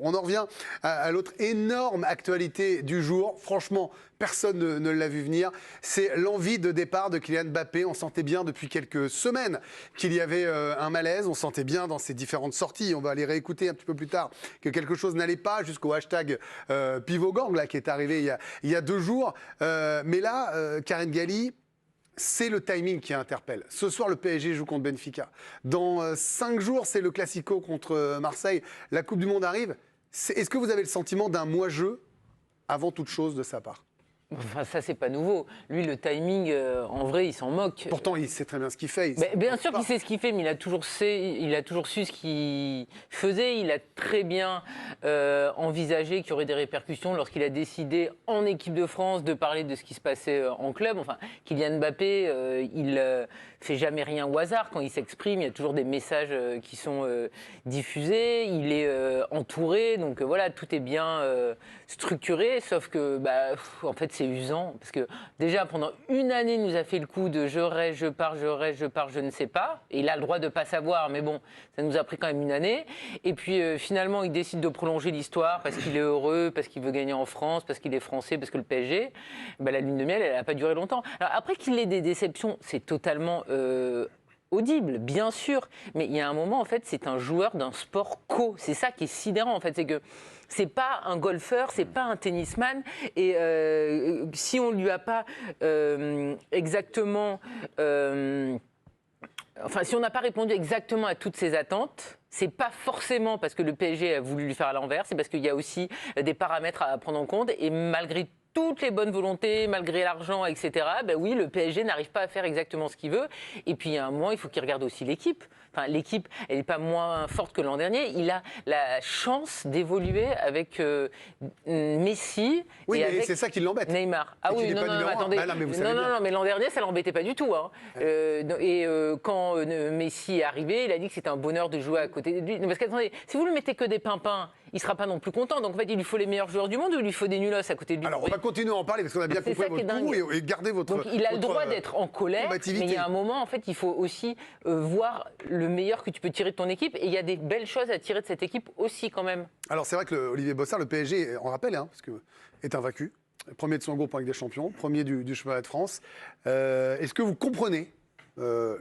On en revient à l'autre énorme actualité du jour. Franchement, personne ne l'a vu venir. C'est l'envie de départ de Kylian Mbappé. On sentait bien depuis quelques semaines qu'il y avait un malaise. On sentait bien dans ses différentes sorties, on va les réécouter un petit peu plus tard, que quelque chose n'allait pas, jusqu'au hashtag PivotGang là, qui est arrivé il y a 2 jours. Mais là, Karine Galli, c'est le timing qui interpelle. Ce soir, le PSG joue contre Benfica. Dans 5 jours, c'est le Classico contre Marseille. La Coupe du Monde arrive. Est-ce que vous avez le sentiment d'un moi-jeu avant toute chose de sa part ? Enfin, ça, c'est pas nouveau. Lui, le timing, en vrai, il s'en moque. Pourtant, il sait très bien ce qu'il fait. Bien sûr qu'il sait ce qu'il fait, mais il a toujours su ce qu'il faisait. Il a très bien envisagé qu'il y aurait des répercussions lorsqu'il a décidé, en équipe de France, de parler de ce qui se passait en club. Enfin, Kylian Mbappé, il fait jamais rien au hasard. Quand il s'exprime, il y a toujours des messages qui sont diffusés. Il est entouré, donc voilà, tout est bien structuré, sauf que, en fait, c'est usant, parce que déjà, pendant une année, il nous a fait le coup de je reste, je pars, je ne sais pas, et il a le droit de ne pas savoir, mais bon, ça nous a pris quand même une année, et puis finalement, il décide de prolonger l'histoire, parce qu'il est heureux, parce qu'il veut gagner en France, parce qu'il est français, parce que le PSG, la lune de miel, elle n'a pas duré longtemps. Alors après qu'il ait des déceptions, c'est totalement audible, bien sûr, mais il y a un moment, en fait, c'est un joueur d'un sport co, c'est ça qui est sidérant, en fait, c'est que c'est pas un golfeur, c'est pas un tennisman, et si on lui a pas exactement, si on n'a pas répondu exactement à toutes ses attentes, c'est pas forcément parce que le PSG a voulu lui faire à l'envers, c'est parce qu'il y a aussi des paramètres à prendre en compte, et malgré toutes les bonnes volontés, malgré l'argent, etc., oui, le PSG n'arrive pas à faire exactement ce qu'il veut. Et puis, il y a un moment, il faut qu'il regarde aussi l'équipe. Enfin, l'équipe, elle n'est pas moins forte que l'an dernier. Il a la chance d'évoluer avec Messi. Oui, et mais avec c'est ça qui l'embête. Neymar. Ah oui, non, attendez. Non, mais l'an dernier, ça ne l'embêtait pas du tout. Hein. Quand Messi est arrivé, il a dit que c'était un bonheur de jouer à côté de lui. Parce qu'attendez, si vous ne le mettez que des pimpins, il ne sera pas non plus content. Donc en fait, il lui faut les meilleurs joueurs du monde ou il lui faut des nulos à côté de lui. Alors, on va continuer à en parler parce qu'on a bien compris votre coup et garder votre. Donc il a le droit d'être en colère, mais il y a un moment, en fait, il faut aussi voir le meilleur que tu peux tirer de ton équipe. Et il y a des belles choses à tirer de cette équipe aussi, quand même. Alors, c'est vrai que Olivier Bossard, le PSG, on rappelle, parce que est invaincu. Premier de son groupe avec des champions, premier du championnat de France. Est-ce que vous comprenez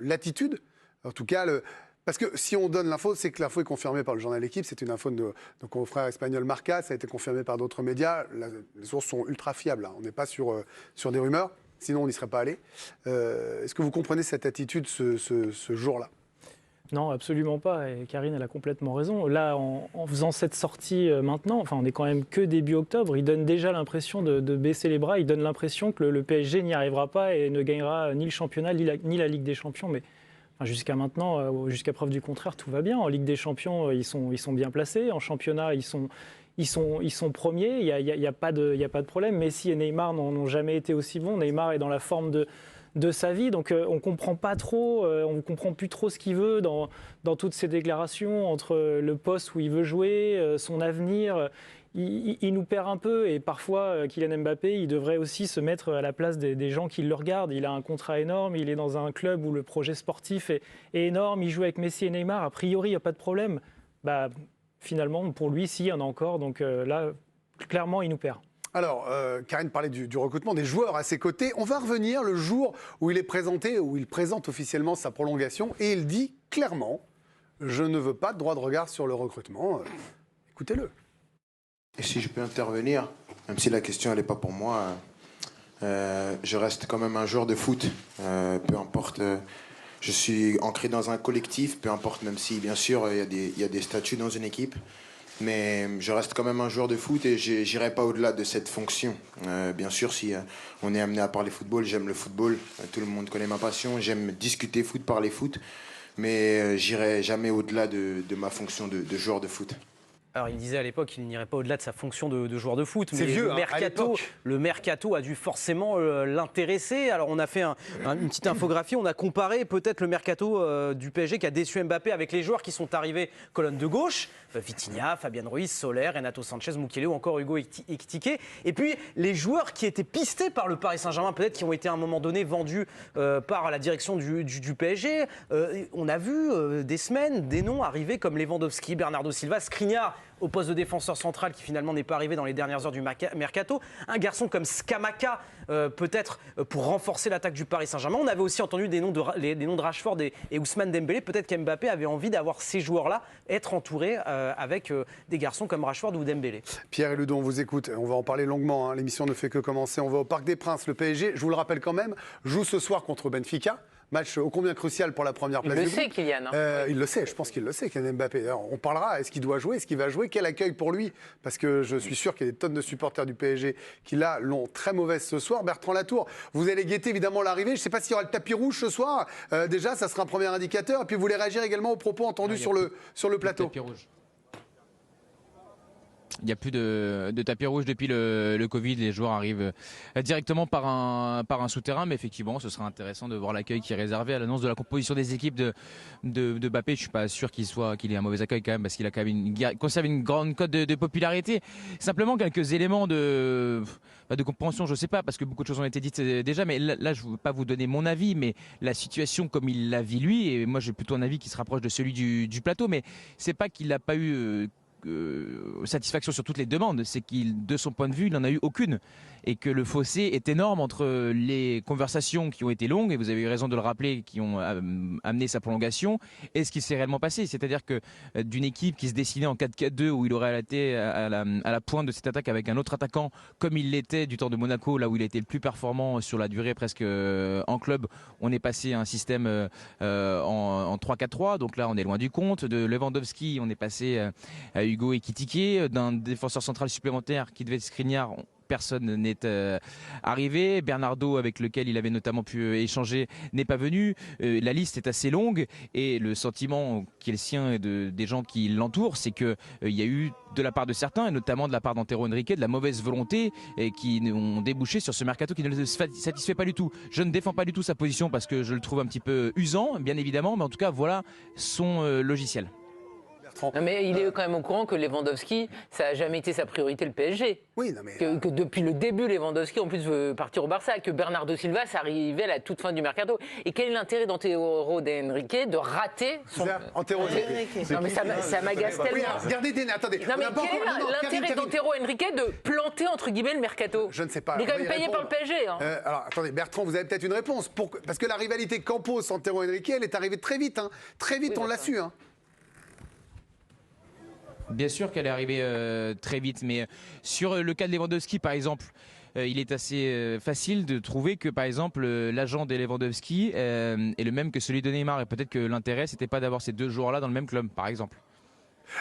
l'attitude, en tout cas, parce que si on donne l'info, c'est que l'info est confirmée par le journal L'Équipe, c'est une info de nos confrères espagnols Marca, ça a été confirmé par d'autres médias, les sources sont ultra fiables, on n'est pas sur des rumeurs, sinon on n'y serait pas allé. Est-ce que vous comprenez cette attitude ce jour-là ? Non, absolument pas. Et Karine, elle a complètement raison. Là, en faisant cette sortie maintenant, on est quand même que début octobre, il donne déjà l'impression de baisser les bras. Il donne l'impression que le PSG n'y arrivera pas et ne gagnera ni le championnat, ni la Ligue des Champions. Mais jusqu'à maintenant, jusqu'à preuve du contraire, tout va bien. En Ligue des Champions, ils sont bien placés. En championnat, ils sont premiers. Il y a pas de problème. Messi et Neymar n'ont jamais été aussi bons. Neymar est dans la forme de sa vie, donc on comprend pas trop, on comprend plus trop ce qu'il veut dans toutes ces déclarations, entre le poste où il veut jouer, son avenir, il nous perd un peu, et parfois Kylian Mbappé, il devrait aussi se mettre à la place des gens qui le regardent. Il a un contrat énorme, il est dans un club où le projet sportif est énorme, il joue avec Messi et Neymar, a priori il n'y a pas de problème. Finalement, pour lui, si, il y en a encore, donc là, clairement, il nous perd. Alors, Karine parlait du recrutement des joueurs à ses côtés. On va revenir le jour où il est présenté, où il présente officiellement sa prolongation, et il dit clairement « Je ne veux pas de droit de regard sur le recrutement. » Écoutez-le. Et si je peux intervenir, même si la question n'est pas pour moi, je reste quand même un joueur de foot. Peu importe, je suis ancré dans un collectif, peu importe, même si bien sûr il y a des statuts dans une équipe. Mais je reste quand même un joueur de foot et je n'irai pas au-delà de cette fonction. Bien sûr, si on est amené à parler football, j'aime le football. Tout le monde connaît ma passion. J'aime discuter foot, parler foot. Mais j'irai jamais au-delà de ma fonction de joueur de foot. Alors, il disait à l'époque qu'il n'irait pas au-delà de sa fonction de joueur de foot. C'est vieux, le mercato a dû forcément l'intéresser. Alors, on a fait une petite infographie. On a comparé peut-être le mercato du PSG qui a déçu Mbappé avec les joueurs qui sont arrivés colonne de gauche. Vitinha, Fabian Ruiz, Soler, Renato Sanchez, Mukiele ou encore Hugo Ekitike. Et puis, les joueurs qui étaient pistés par le Paris Saint-Germain, peut-être qui ont été à un moment donné vendus par la direction du PSG. On a vu des semaines, des noms arriver comme Lewandowski, Bernardo Silva, Skriniar. au poste de défenseur central qui finalement n'est pas arrivé dans les dernières heures du mercato. Un garçon comme Scamacca, peut-être pour renforcer l'attaque du Paris Saint-Germain. On avait aussi entendu des noms de Rashford et Ousmane Dembélé. Peut-être qu'Mbappé avait envie d'avoir ces joueurs-là, être entouré avec des garçons comme Rashford ou Dembélé. Pierre et Ludo, on vous écoute. On va en parler longuement. L'émission ne fait que commencer. On va au Parc des Princes. Le PSG, je vous le rappelle quand même, joue ce soir contre Benfica. Match ô combien crucial pour la première place. Il le sait, Kylian. Il le sait, je pense qu'il le sait, Kylian Mbappé. Alors, on parlera, est-ce qu'il doit jouer, est-ce qu'il va jouer, quel accueil pour lui? Parce que je suis sûr qu'il y a des tonnes de supporters du PSG qui, là, l'ont très mauvaise ce soir. Bertrand Latour, vous allez guetter évidemment l'arrivée. Je ne sais pas s'il y aura le tapis rouge ce soir. Déjà, ça sera un premier indicateur. Et puis, vous voulez réagir également aux propos entendus sur le plateau. Tapis rouge. Il n'y a plus de tapis rouge depuis le Covid. Les joueurs arrivent directement par un souterrain. Mais effectivement, ce sera intéressant de voir l'accueil qui est réservé à l'annonce de la composition des équipes de Mbappé. Je ne suis pas sûr qu'il ait un mauvais accueil quand même, parce qu'il a quand même conserve une grande cote de popularité. Simplement quelques éléments de compréhension, je ne sais pas, parce que beaucoup de choses ont été dites déjà. Mais là je ne veux pas vous donner mon avis, mais la situation comme il la vit lui, et moi j'ai plutôt un avis qui se rapproche de celui du plateau, mais c'est pas qu'il n'a pas eu... satisfaction sur toutes les demandes, c'est qu'il, de son point de vue, il n'en a eu aucune, et que le fossé est énorme entre les conversations qui ont été longues, et vous avez eu raison de le rappeler, qui ont amené sa prolongation, et ce qui s'est réellement passé. C'est-à-dire que d'une équipe qui se dessinait en 4-4-2, où il aurait été à la pointe de cette attaque avec un autre attaquant, comme il l'était du temps de Monaco, là où il a été le plus performant sur la durée presque en club, on est passé à un système en 3-4-3, donc là on est loin du compte. De Lewandowski, on est passé à Hugo Ekitike, d'un défenseur central supplémentaire qui devait être Skriniar. Personne n'est arrivé. Bernardo, avec lequel il avait notamment pu échanger, n'est pas venu. La liste est assez longue, et le sentiment qui est le sien et des gens qui l'entourent, c'est qu'il y a eu de la part de certains, et notamment de la part d'Antero Henrique, de la mauvaise volonté, et qui ont débouché sur ce mercato qui ne le satisfait pas du tout. Je ne défends pas du tout sa position parce que je le trouve un petit peu usant, bien évidemment, mais en tout cas, voilà son logiciel. Non, mais il est quand même au courant que Lewandowski, ça n'a jamais été sa priorité, le PSG. Oui, non, mais... Que depuis le début, Lewandowski, en plus, veut partir au Barça, que Bernardo Silva, ça arrivait à la toute fin du mercato. Et quel est l'intérêt d'Antero Henrique de rater son... Antero Henrique. Non, mais ça m'agace tellement. Oui, regardez, attendez. Non, mais quel est l'intérêt d'Antero Henrique de planter, entre guillemets, le mercato? Je ne sais pas. Il est quand même payé par le PSG. Hein. Alors, attendez, Bertrand, vous avez peut-être une réponse. Parce que la rivalité Campos-Antero Henrique, elle est arrivée très vite. Hein. Très vite, oui, on l'a su. Hein. Bien sûr qu'elle est arrivée très vite, mais sur le cas de Lewandowski, par exemple, il est assez facile de trouver que, par exemple, l'agent de Lewandowski est le même que celui de Neymar, et peut-être que l'intérêt, c'était pas d'avoir ces deux joueurs-là dans le même club, par exemple.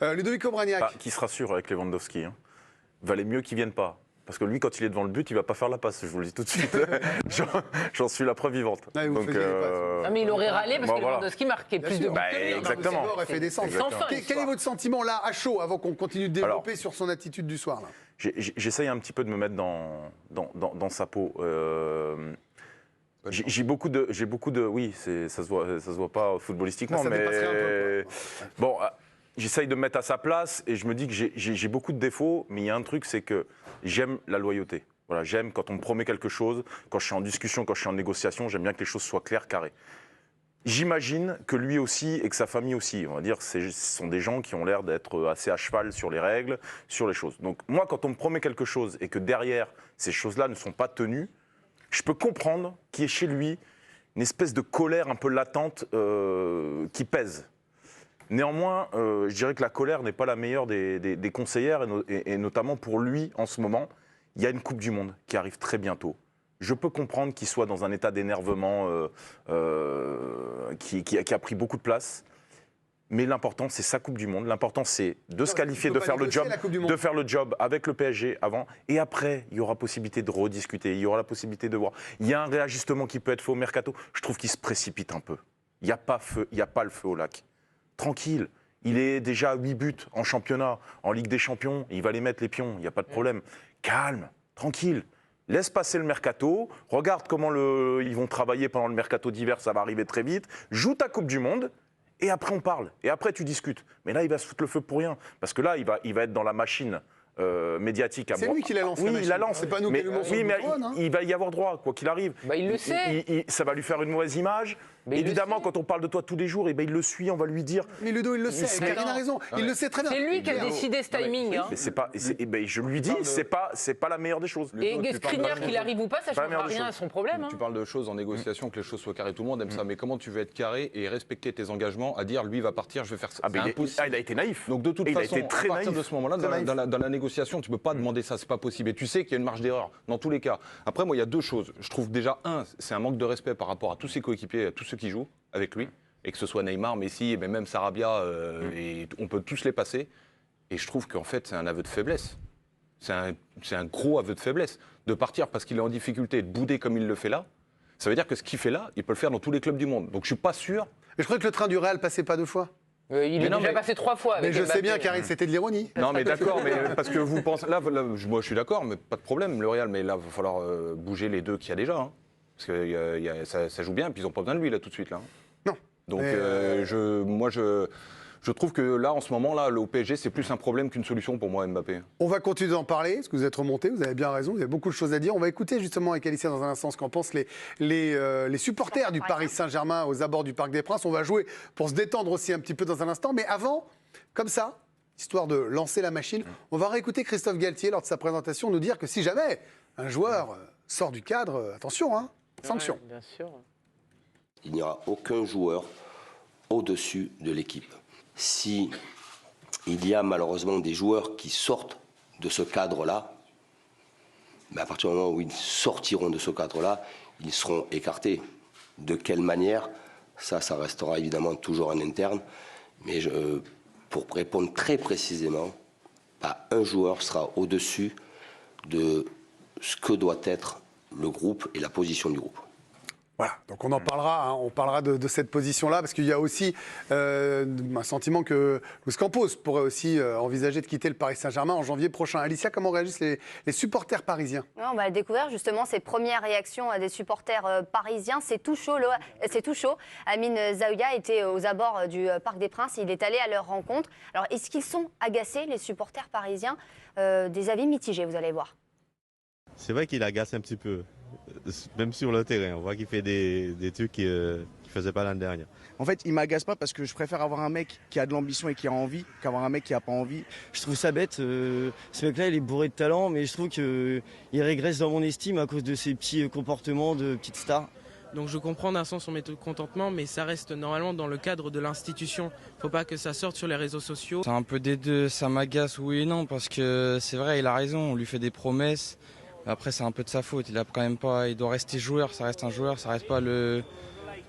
Ludovico Bragnac. Qui se rassure avec Lewandowski. Hein. Valait mieux qu'il vienne pas. Parce que lui, quand il est devant le but, il va pas faire la passe, je vous le dis tout de suite. J'en suis la preuve vivante. Ah, donc, non, mais il aurait râlé parce que Lewandowski marquait plus de buts. Exactement. Fait descendre. Quel est votre sentiment là, à chaud, avant qu'on continue de développer sur son attitude du soir là? J'essaye un petit peu de me mettre dans sa peau. J'ai beaucoup de... Oui, ça se voit pas footballistiquement, ça dépasserait un peu, bon... J'essaye de me mettre à sa place, et je me dis que j'ai beaucoup de défauts, mais il y a un truc, c'est que j'aime la loyauté. Voilà, j'aime quand on me promet quelque chose, quand je suis en discussion, quand je suis en négociation, j'aime bien que les choses soient claires, carrées. J'imagine que lui aussi et que sa famille aussi, on va dire, ce sont des gens qui ont l'air d'être assez à cheval sur les règles, sur les choses. Donc moi, quand on me promet quelque chose et que derrière, ces choses-là ne sont pas tenues, je peux comprendre qu'il y ait chez lui une espèce de colère un peu latente qui pèse. Néanmoins, je dirais que la colère n'est pas la meilleure des conseillères, et notamment pour lui, en ce moment, il y a une Coupe du Monde qui arrive très bientôt. Je peux comprendre qu'il soit dans un état d'énervement qui a pris beaucoup de place, mais l'important, c'est sa Coupe du Monde. L'important, c'est de se qualifier, de faire le job avec le PSG avant, et après, il y aura possibilité de rediscuter, il y aura la possibilité de voir. Il y a un réajustement qui peut être fait au mercato. Je trouve qu'il se précipite un peu. Il n'y a pas le feu au lac. Tranquille, il est déjà à 8 buts en championnat, en Ligue des Champions, il va les mettre les pions, il n'y a pas de problème. Calme, tranquille, laisse passer le mercato, regarde comment ils vont travailler pendant le mercato d'hiver, ça va arriver très vite, joue ta Coupe du Monde, et après on parle, et après tu discutes. Mais là, il va se foutre le feu pour rien, parce que là, il va être dans la machine médiatique. C'est lui qui la lance. Oui, il la lance. C'est pas nous qui lui il va y avoir droit, quoi qu'il arrive. Bah, il le sait. Ça va lui faire une mauvaise image. Mais évidemment, quand on parle de toi tous les jours, il le suit, on va lui dire. Mais Ludo, il le sait. Karine a raison. Il le sait très bien. C'est lui qui a décidé ce timing. Hein. Mais c'est pas, je lui dis, c'est pas la meilleure des choses. Et Skriniar, qu'il arrive ou pas, ça ne changera rien à son problème. Tu parles de choses en négociation, que les choses soient carrées, tout le monde aime ça. Mais comment tu veux être carré et respecter tes engagements à dire lui va partir, je vais faire ça? C'est impossible. Il a été naïf. Donc de toute Et façon, il a été très à partir naïf. de ce moment-là, dans la négociation, tu peux pas demander ça, c'est pas possible. Et tu sais qu'il y a une marge d'erreur dans tous les cas. Après, moi, il y a deux choses. Je trouve déjà, c'est un manque de respect par rapport à tous ses coéquipiers, à tous ceux qui jouent avec lui, et que ce soit Neymar, Messi, mais même Sarabia, et on peut tous les passer. Et je trouve qu'en fait, c'est un aveu de faiblesse. C'est un gros aveu de faiblesse. De partir parce qu'il est en difficulté, de bouder comme il le fait là, ça veut dire que ce qu'il fait là, il peut le faire dans tous les clubs du monde. Donc je suis pas sûr. Mais je crois que le train du Real passait pas 2 fois. Il est déjà passé 3 fois. Mais Avec je sais Mbappé. bien, Karine, c'était de l'ironie. Non, mais d'accord, mais parce que vous pensez. Là, moi, je suis d'accord, mais pas de problème, le Real. Mais là, il va falloir bouger les deux qu'il y a déjà. Hein, parce que ça joue bien, puis ils n'ont pas besoin de lui, là, tout de suite. Là. Non. Donc, je trouve que là, en ce moment-là, le PSG, c'est plus un problème qu'une solution pour moi, Mbappé. On va continuer d'en parler, parce que vous êtes remonté, vous avez bien raison, vous avez beaucoup de choses à dire. On va écouter justement avec Alicia dans un instant ce qu'en pensent les supporters du Paris Saint-Germain aux abords du Parc des Princes. On va jouer pour se détendre aussi un petit peu dans un instant. Mais avant, comme ça, histoire de lancer la machine, on va réécouter Christophe Galtier lors de sa présentation nous dire que si jamais un joueur sort du cadre, attention, hein, sanction. Ouais, bien sûr. Il n'y aura aucun joueur au-dessus de l'équipe. Si il y a malheureusement des joueurs qui sortent de ce cadre-là, mais à partir du moment où ils sortiront de ce cadre-là, ils seront écartés. De quelle manière? Ça restera évidemment toujours en interne. Mais pour répondre très précisément, pas un joueur sera au-dessus de ce que doit être le groupe et la position du groupe. Voilà, donc on en parlera, hein, on parlera de cette position-là, parce qu'il y a aussi un sentiment que Luis Campos pourrait aussi envisager de quitter le Paris Saint-Germain en janvier prochain. Alicia, comment réagissent les supporters parisiens? On va découvrir justement ces premières réactions des supporters parisiens. C'est tout chaud, c'est tout chaud. Amine Zaouia était aux abords du Parc des Princes, il est allé à leur rencontre. Alors est-ce qu'ils sont agacés, les supporters parisiens? Des avis mitigés, vous allez voir. C'est vrai qu'il agace un petit peu, même sur le terrain. On voit qu'il fait des trucs qu'il ne faisait pas l'année dernière. En fait, il m'agace pas parce que je préfère avoir un mec qui a de l'ambition et qui a envie qu'avoir un mec qui n'a pas envie. Je trouve ça bête. Ce mec-là, il est bourré de talent, mais je trouve qu'il régresse dans mon estime à cause de ses petits comportements de petite star. Donc je comprends d'un sens son mécontentement, mais ça reste normalement dans le cadre de l'institution. Faut pas que ça sorte sur les réseaux sociaux. C'est un peu des deux, ça m'agace oui et non, parce que c'est vrai, il a raison, on lui fait des promesses. Après, c'est un peu de sa faute. Il doit rester joueur. Ça reste un joueur. Ça reste pas le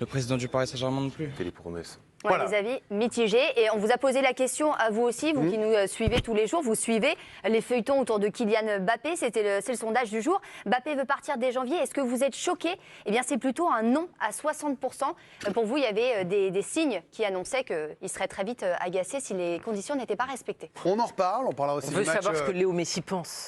président du Paris Saint-Germain non plus. Il fait des promesses. Ouais, Voilà. des avis mitigés. Et on vous a posé la question à vous aussi, vous qui nous suivez tous les jours. Vous suivez les feuilletons autour de Kylian Mbappé. C'est le sondage du jour. Mbappé veut partir dès janvier. Est-ce que vous êtes choqués? Eh bien, c'est plutôt un non à 60%. Pour vous, il y avait des signes qui annonçaient qu'il serait très vite agacé si les conditions n'étaient pas respectées. On en reparle, on parlera aussi On du veut match. savoir ce que Léo Messi pense.